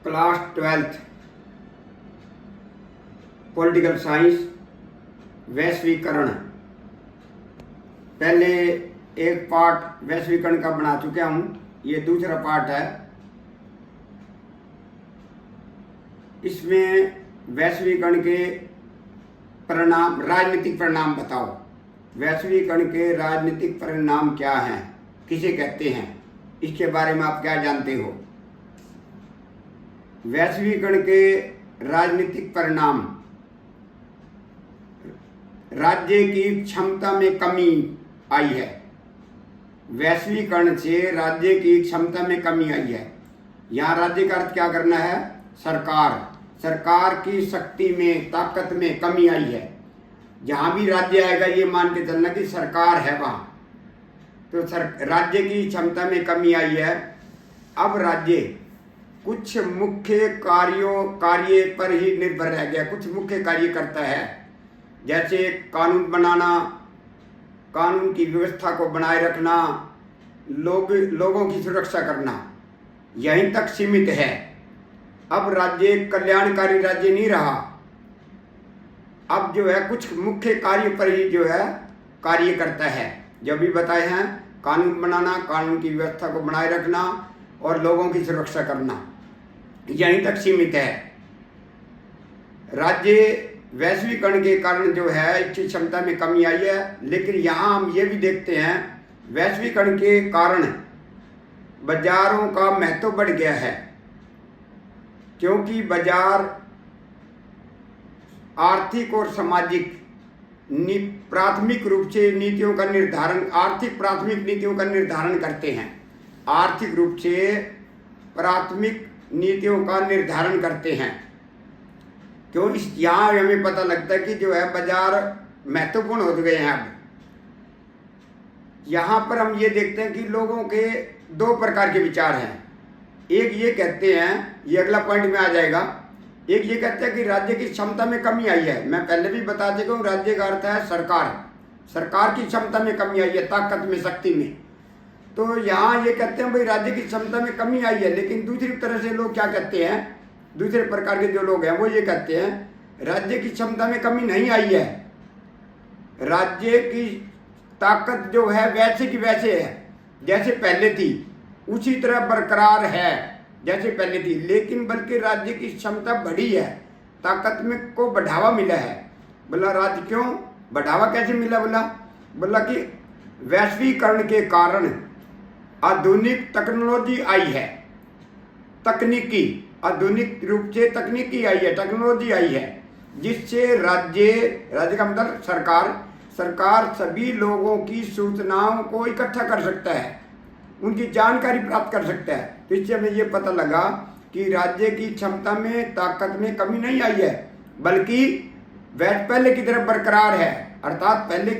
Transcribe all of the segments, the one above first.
Class 12th political science वैश्वीकरण। पहले एक पार्ट वैश्वीकरण का बना चुका हूँ, ये दूसरा पार्ट है। इसमें वैश्वीकरण के परिणाम, राजनीतिक परिणाम बताओ। वैश्वीकरण के राजनीतिक परिणाम क्या हैं, किसे कहते हैं, इसके बारे में आप क्या जानते हो? वैश्वीकरण के राजनीतिक परिणाम, राज्य की क्षमता में कमी आई है। वैश्वीकरण से राज्य की क्षमता में कमी आई है। यहाँ राज्य का अर्थ क्या करना है? सरकार। सरकार की शक्ति में, ताकत में कमी आई है। जहाँ भी राज्य आएगा ये मान के चलना कि सरकार है वहाँ, तो राज्य की क्षमता में कमी आई है। अब राज्य कुछ मुख्य कार्य पर ही निर्भर रह गया। कुछ मुख्य कार्य करता है, जैसे कानून बनाना, कानून की व्यवस्था को बनाए रखना, लोगों की सुरक्षा करना, यहीं तक सीमित है। अब राज्य कल्याणकारी राज्य नहीं रहा। अब जो है कुछ मुख्य कार्य पर ही जो है कार्य करता है। जो भी बताए हैं, कानून बनाना, कानून की व्यवस्था को बनाए रखना और लोगों की सुरक्षा करना, यहीं तक सीमित है। राज्य वैश्वीकरण के कारण जो है इसकी क्षमता में कमी आई है। लेकिन यहाँ हम ये भी देखते हैं, वैश्वीकरण के कारण बाजारों का महत्व बढ़ गया है, क्योंकि बाजार आर्थिक और सामाजिक प्राथमिक रूप से नीतियों का निर्धारण, आर्थिक प्राथमिक नीतियों का निर्धारण करते हैं। आर्थिक रूप से प्राथमिक नीतियों का निर्धारण करते हैं। क्यों? इस यहाँ हमें पता लगता है कि जो है बाजार महत्वपूर्ण हो गए हैं। अब यहाँ पर हम ये देखते हैं कि लोगों के दो प्रकार के विचार हैं। एक ये कहते हैं, ये अगला पॉइंट में आ जाएगा, एक ये कहते हैं कि राज्य की क्षमता में कमी आई है। मैं पहले भी बता चुका हूँ, राज्य का अर्थ है सरकार। सरकार की क्षमता में कमी आई है, ताकत में, शक्ति में। तो यहाँ ये कहते हैं भाई राज्य की क्षमता में कमी आई है। लेकिन दूसरी तरह से लोग क्या कहते हैं, दूसरे प्रकार के जो लोग हैं वो ये कहते हैं राज्य की क्षमता में कमी नहीं आई है, राज्य की ताकत जो है वैसे की वैसे है, जैसे पहले थी उसी तरह बरकरार है जैसे पहले थी। लेकिन बल्कि राज्य की क्षमता बढ़ी है, ताकत में को बढ़ावा मिला है। बोला राज्य क्यों बढ़ावा कैसे मिला? बोला कि वैश्वीकरण के कारण आधुनिक टेक्नोलॉजी आई है। तकनीकी, आधुनिक रूप से तकनीकी आई है, टेक्नोलॉजी आई है, जिससे राज्य का मतलब सरकार सभी लोगों की सूचनाओं को इकट्ठा कर सकता है, उनकी जानकारी प्राप्त कर सकता है। तो इससे हमें ये पता लगा कि राज्य की क्षमता में, ताकत में कमी नहीं आई है, बल्कि पहले की तरह बरकरार है। अर्थात पहले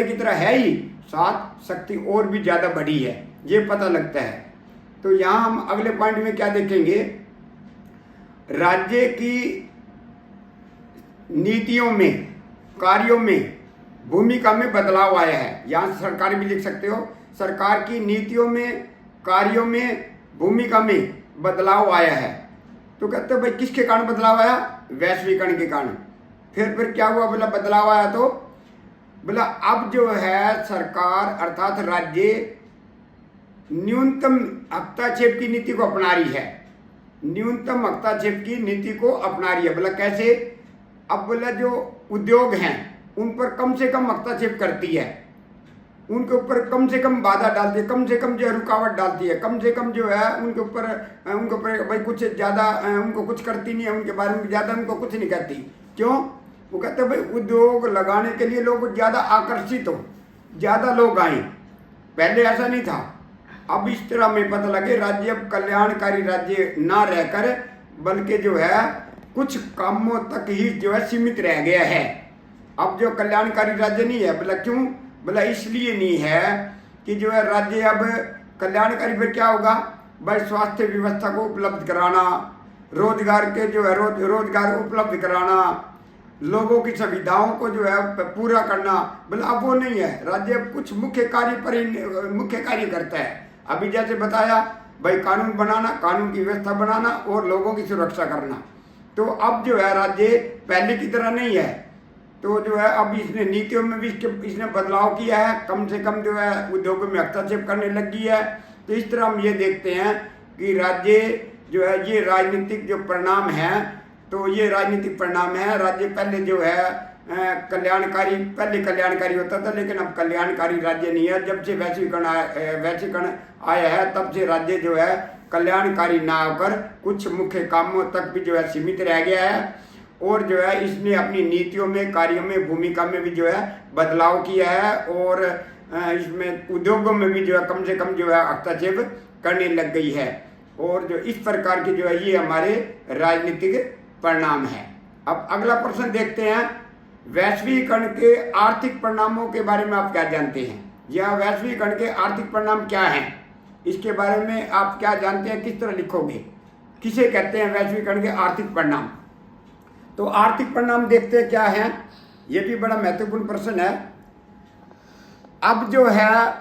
की तरह है ही, साथ शक्ति और भी ज़्यादा बढ़ी है, ये पता लगता है। तो यहाँ हम अगले पॉइंट में क्या देखेंगे, राज्य की नीतियों में, कार्यों में, भूमिका में बदलाव आया है। यहाँ सरकार भी लिख सकते हो, सरकार की नीतियों में, कार्यों में, भूमिका में बदलाव आया है। तो कहते हो भाई किसके कारण बदलाव आया? वैश्वीकरण के कारण। फिर क्या हुआ? बोला बदलाव आया तो बोला अब जो है सरकार अर्थात राज्य न्यूनतम हस्तक्षेप की नीति को अपना रही है। न्यूनतम हस्तक्षेप की नीति को अपना रही है। बोला कैसे? अब बोला जो उद्योग हैं उन पर कम से कम हस्तक्षेप करती है, उनके ऊपर कम से कम बाधा डालती है, कम से कम जो रुकावट डालती है, कम से कम जो है उनके ऊपर भाई कुछ ज़्यादा उनको कुछ करती नहीं है, उनके बारे में ज़्यादा उनको कुछ नहीं करती। क्यों? वो कहते हैं भाई उद्योग लगाने के लिए लोग ज़्यादा आकर्षित हो, ज़्यादा लोग आए। पहले ऐसा नहीं था। अब इस तरह हमें पता लगे राज्य अब कल्याणकारी राज्य ना रहकर बल्कि जो है कुछ कामों तक ही जो है सीमित रह गया है। अब जो कल्याणकारी राज्य नहीं है। बोला क्यों? बोला इसलिए नहीं है कि जो है राज्य अब कल्याणकारी फिर क्या होगा भाई, स्वास्थ्य व्यवस्था को उपलब्ध कराना, रोजगार के जो है रोजगार उपलब्ध कराना, लोगों की सुविधाओं को जो है पूरा करना। बोला अब वो नहीं है। राज्य अब कुछ मुख्य कार्य करता है। अभी जैसे बताया भाई कानून बनाना, कानून की व्यवस्था बनाना और लोगों की सुरक्षा करना। तो अब जो है राज्य पहले की तरह नहीं है। तो जो है अब इसने नीतियों में भी इसने बदलाव किया है, कम से कम जो है उद्योगों में हस्तक्षेप करने लगी है। तो इस तरह हम ये देखते हैं कि राज्य जो है ये राजनीतिक जो परिणाम है, तो ये राजनीतिक परिणाम है। राज्य पहले जो है पहले कल्याणकारी होता था, लेकिन अब कल्याणकारी राज्य नहीं है। जब से वैश्वीकरण आया है तब से राज्य जो है कल्याणकारी ना होकर कुछ मुख्य कामों तक भी जो है सीमित रह गया है। और जो है इसने अपनी नीतियों में, कार्यों में, भूमिका में भी जो है बदलाव किया है और इसमें उद्योगों में भी जो है कम से कम जो है हस्तक्षेप करने लग गई है। और जो इस प्रकार के जो है ये हमारे राजनीतिक परिणाम है। अब अगला प्रश्न देखते हैं, वैश्वीकरण के आर्थिक परिणामों के बारे में आप क्या जानते हैं? या वैश्वीकरण के आर्थिक परिणाम क्या हैं, इसके बारे में आप क्या जानते हैं, किस तरह लिखोगे? किसे कहते हैं वैश्वीकरण के आर्थिक परिणाम? तो आर्थिक परिणाम देखते हैं क्या है, ये भी बड़ा महत्वपूर्ण प्रश्न है। अब जो है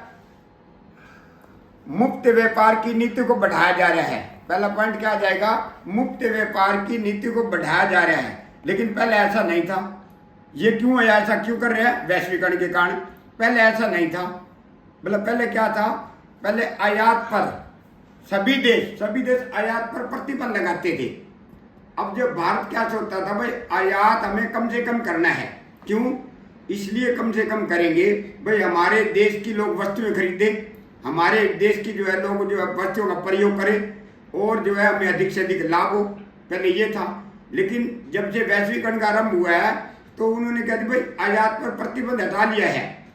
मुक्त व्यापार की नीति को बढ़ाया जा रहा है। पहला पॉइंट क्या आ जाएगा? मुक्त व्यापार की नीति को बढ़ाया जा रहा है, लेकिन पहले ऐसा नहीं था। ये क्यों है, ऐसा क्यों कर रहे हैं? वैश्वीकरण के कारण। पहले ऐसा नहीं था। मतलब पहले क्या था? पहले आयात पर सभी देश आयात पर प्रतिबंध लगाते थे। अब जो भारत क्या सोचता था, भाई आयात हमें कम से कम करना है। क्यों? इसलिए कम से कम करेंगे भाई हमारे देश की लोग वस्तुएं खरीदें, हमारे देश की जो है लोग जो है वस्तुओं का प्रयोग करें और जो है हमें अधिक से अधिक लाभ हो। पहले ये था। लेकिन जब से वैश्वीकरण का आरंभ हुआ है तो उन्होंने कहा कि भाई आयात पर प्रतिबंध हटा लिया है।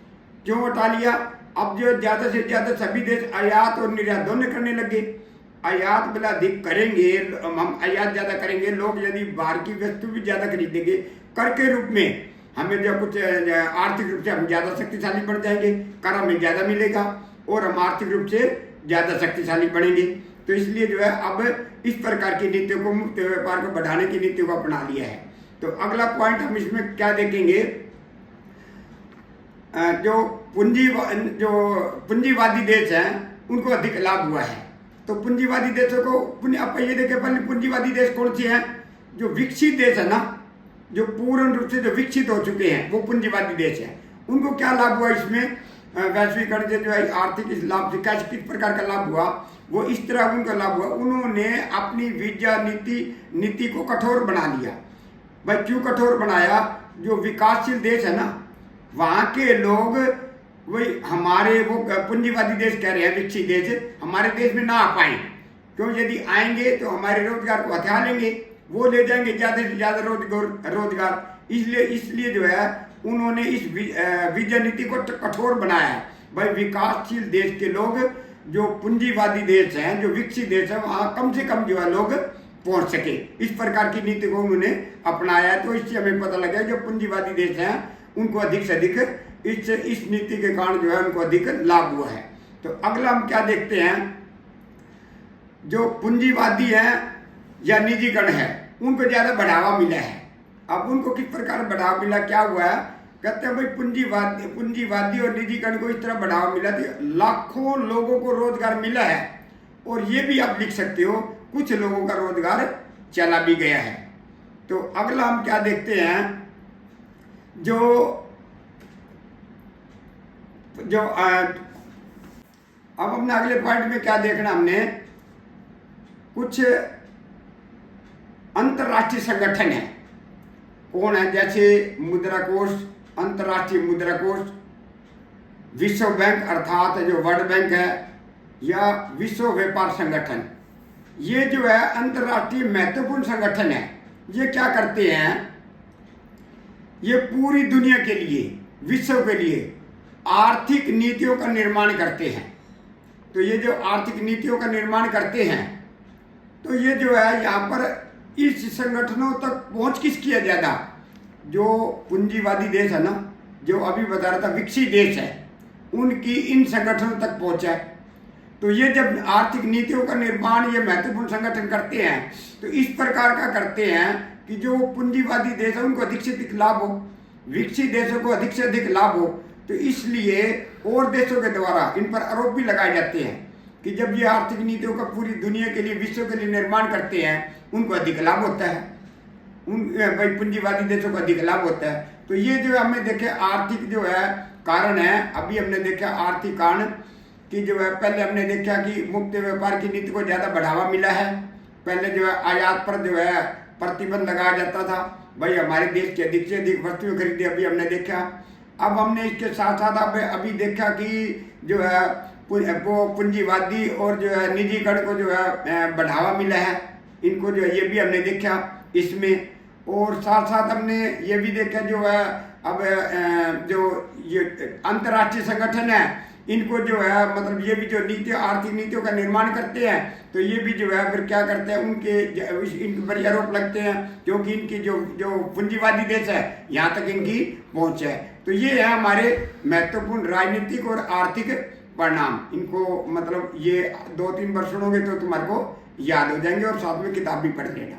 क्यों हटा लिया? अब जो ज़्यादा से ज़्यादा सभी देश आयात और निर्यात दोनों करने लगे। आयात बला अधिक करेंगे, हम आयात ज़्यादा करेंगे, लोग यदि बाहर की वस्तु भी ज़्यादा खरीदेंगे, कर के रूप में हमें जो कुछ आर्थिक रूप से हम ज़्यादा शक्तिशाली बन जाएंगे, कर हमें ज़्यादा मिलेगा और हम आर्थिक रूप से ज़्यादा शक्तिशाली बनेंगे। तो इसलिए जो है अब इस प्रकार की नीतियों को, मुक्त व्यापार को बढ़ाने की नीतियों को अपना लिया है। तो अगला पॉइंट हम इसमें क्या देखेंगे, जो पूंजीवादी देश हैं उनको अधिक लाभ हुआ है। तो पूंजीवादी देशों को आप ये देखें, पहले पूंजीवादी देश कौन से हैं? जो विकसित देश है ना, जो पूर्ण रूप से जो विकसित हो चुके हैं, वो पूंजीवादी देश हैं। उनको क्या लाभ हुआ इसमें? वैश्वीकरण से जो है आर्थिक इस लाभ से किस प्रकार का लाभ हुआ? वो इस तरह उनका लाभ हुआ, उन्होंने अपनी वीजा नीति को कठोर बना लिया। भाई क्यों कठोर बनाया? जो विकासशील देश है ना, वहाँ के लोग वही हमारे वो पूंजीवादी देश कह रहे हैं, विकसित देश हमारे देश में ना आ पाए। क्यों? यदि आएंगे तो हमारे रोजगार को हथिया लेंगे, वो ले जाएंगे ज़्यादा से ज़्यादा रोजगार। इसलिए जो है उन्होंने इस वीजा नीति को कठोर बनाया है। भाई विकासशील देश के लोग, जो पूंजीवादी देश हैं, जो विकसित देश है, वहाँ कम से कम जो है लोग पहुँच सके, इस प्रकार की नीति को उन्होंने अपनाया है। तो इससे हमें पता लगा जो पूंजीवादी देश हैं उनको अधिक से अधिक इस नीति के कारण जो है उनको अधिक लाभ हुआ है। तो अगला हम क्या देखते हैं, जो पूंजीवादी हैं या निजीकरण है उनको ज़्यादा बढ़ावा मिला है। अब उनको किस प्रकार बढ़ावा मिला, क्या हुआ है? कहते हैं भाई पूंजीवादी और निजीकरण को इस तरह बढ़ावा मिला कि लाखों लोगों को रोजगार मिला है। और ये भी आप लिख सकते हो, कुछ लोगों का रोजगार चला भी गया है। तो अगला हम क्या देखते हैं, अब अपने अगले पॉइंट में क्या देखना हमने, कुछ अंतर्राष्ट्रीय संगठन है। कौन है? जैसे मुद्रा कोष, अंतर्राष्ट्रीय मुद्रा कोष, विश्व बैंक अर्थात जो वर्ल्ड बैंक है, या विश्व व्यापार संगठन। ये जो है अंतर्राष्ट्रीय महत्वपूर्ण संगठन है। ये क्या करते हैं? ये पूरी दुनिया के लिए, विश्व के लिए आर्थिक नीतियों का निर्माण करते हैं। तो ये जो आर्थिक नीतियों का निर्माण करते हैं, तो ये जो है यहाँ पर इस संगठनों तक पहुँच किसकी है ज़्यादा? जो पूंजीवादी देश है ना, जो अभी बता रहा था विकसित देश है, उनकी इन संगठनों तक पहुँचा है। तो ये जब आर्थिक नीतियों का निर्माण ये महत्वपूर्ण संगठन करते हैं, तो इस प्रकार का करते हैं कि जो पूंजीवादी देश है उनको अधिक से अधिक लाभ हो, विकसित देशों को अधिक से अधिक लाभ हो। तो इसलिए और देशों के द्वारा इन पर आरोप भी लगाए जाते हैं कि जब ये आर्थिक नीतियों का पूरी दुनिया के लिए, विश्व के लिए निर्माण करते हैं, उनको अधिक लाभ होता है, उन भाई पूंजीवादी देशों को अधिक लाभ होता है। तो ये जो हमें देखे आर्थिक जो है कारण है, अभी हमने देखा आर्थिक कारण कि जो है पहले हमने देखा कि मुक्त व्यापार की नीति को ज़्यादा बढ़ावा मिला है। पहले जो है आयात पर जो है प्रतिबंध लगाया जाता था, भाई हमारे देश की अधिक से अधिक वस्तुएं खरीदी। अभी हमने देखा, अब हमने इसके साथ साथ अब अभी देखा कि जो है वो पूंजीवादी और जो है निजीकरण को जो है बढ़ावा मिला है, इनको जो है ये भी हमने देखा इसमें। और साथ साथ हमने ये भी देखा जो है अब जो ये अंतर्राष्ट्रीय संगठन है, इनको जो है मतलब ये भी जो नीति आर्थिक नीतियों का निर्माण करते हैं, तो ये भी जो है फिर क्या करते हैं, इनके पर आरोप लगते हैं, क्योंकि इनकी जो पूंजीवादी देश है यहाँ तक इनकी पहुँच है। तो ये है हमारे महत्वपूर्ण राजनीतिक और आर्थिक परिणाम। इनको मतलब ये 2-3 बार सुनोगे तो तुम्हारे को याद हो जाएंगे, और साथ में किताब भी पढ़ लेना।